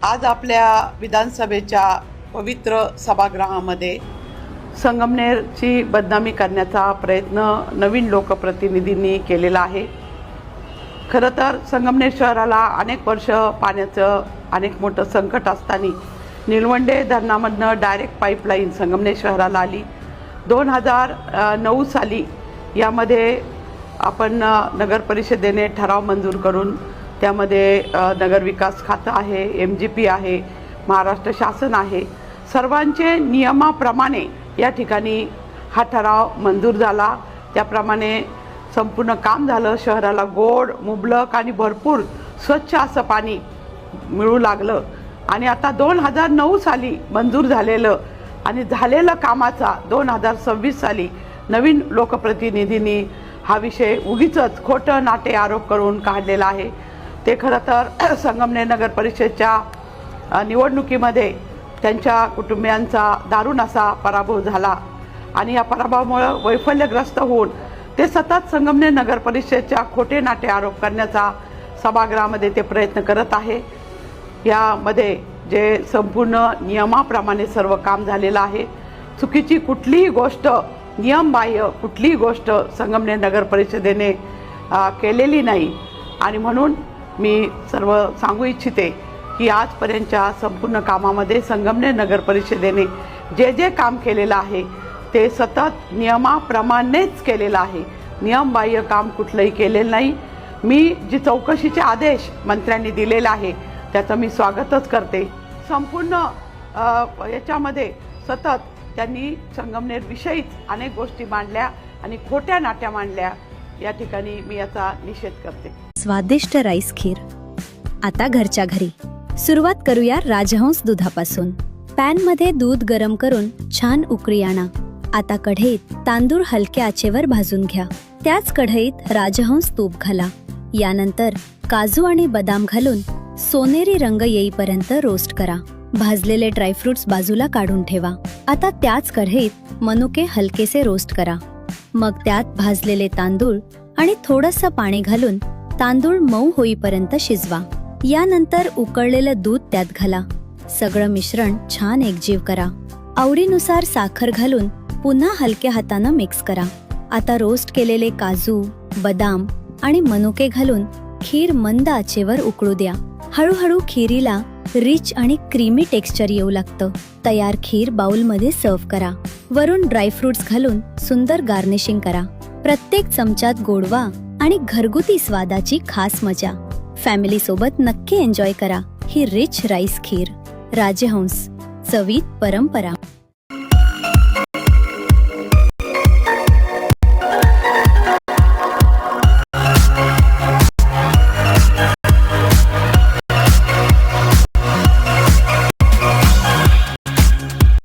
आज आपल्या विधानसभेच्या पवित्र सभागृहामध्ये संगमनेरची बदनामी करण्याचा प्रयत्न नवीन लोकप्रतिनिधींनी केलेला आहे। खरं तर संगमनेर शहराला अनेक वर्ष पाण्याचं अनेक मोठं संकट असताना निळवंडे धरणामधनं डायरेक्ट पाईपलाईन संगमनेर शहराला आली। 2009 साली यामध्ये आपण नगर परिषदेने ठराव मंजूर करून त्यामध्ये नगर विकास खातं आहे, MGP आहे, महाराष्ट्र शासन आहे, सर्वांचे नियमाप्रमाणे या ठिकाणी हा ठराव मंजूर झाला। त्याप्रमाणे संपूर्ण काम झालं। शहराला गोड, मुबलक आणि भरपूर स्वच्छ असं पाणी मिळू लागलं आणि आता 2009 साली मंजूर झालेलं आणि झालेलं कामाचा 2026 साली नवीन लोकप्रतिनिधींनी हा विषय उगीचच खोटं नाटे आरोप करून काढलेला आहे। ते खरं तर संगमनेर नगर परिषदेच्या निवडणुकीमध्ये त्यांच्या कुटुंबियांचा दारुण असा पराभव झाला आणि या पराभवामुळे वैफल्यग्रस्त होऊन ते सतत संगमनेर नगर परिषदेच्या खोटे नाटे आरोप करण्याचा सभागृहामध्ये ते प्रयत्न करत आहे। यामध्ये जे संपूर्ण नियमाप्रमाणे सर्व काम झालेलं आहे, चुकीची कुठलीही गोष्ट, नियमबाह्य कुठलीही गोष्ट संगमनेर नगर परिषदेने केलेली नाही आणि म्हणून मी सर्व सांगू इच्छिते की आजपर्यंतच्या संपूर्ण कामामध्ये संगमनेर नगर परिषदेने जे जे काम केलेलं आहे ते सतत नियमाप्रमाणेच केलेलं आहे। नियमबाह्य काम कुठलंही केलेलं नाही। मी जी चौकशीचे आदेश मंत्र्यांनी दिलेले आहे त्याचं मी स्वागतच करते। संपूर्ण याच्यामध्ये सतत त्यांनी संगमनेर विषयीच अनेक गोष्टी मांडल्या आणि खोट्या नाट्या मांडल्या। या ठिकाणी मी याचा निषेध करते। स्वादिष्ट राईस खीर आता घरच्या घरी। सुरुवात करूया राजहंस दुधापासून। पॅन मध्ये दूध गरम करून छान उकळी आणा। आता कढईत तांदूळ हलक्या आचेवर भाजून घ्या। त्याच कढईत राजहंस तूप घाला। यानंतर काजू आणि बदाम घालून सोनेरी रंग येईपर्यंत रोस्ट करा। भाजलेले ड्रायफ्रुट्स बाजूला काढून ठेवा। आता त्याच कढईत मनुके हलकेसे रोस्ट करा। मग त्यात भाजलेले तांदूळ आणि थोडंसं पाणी घालून तांदूळ मऊ होईपर्यंत शिजवा। यानंतर उकळलेलं दूध त्यात घाला। सगळं मिश्रण छान एकजीव करा। आवडीनुसार साखर घालून पुन्हा हलक्या हातानं मिक्स करा। आता रोस्ट केलेले काजू, बदाम आणि मनुके घालून खीर मंद आचेवर उकळू द्या। हळूहळू खीरीला रिच आणि क्रीमी टेक्स्चर येऊ लागतं। तयार खीर बाउलमध्ये सर्व्ह करा। वरून ड्रायफ्रुट्स घालून सुंदर गार्निशिंग करा। प्रत्येक चमच्यात गोडवा आणि घरगुती स्वादाची खास मजा। फॅमिली सोबत नक्की एन्जॉय करा ही रिच राईस खीर। राजहंस, चवीत परंपरा।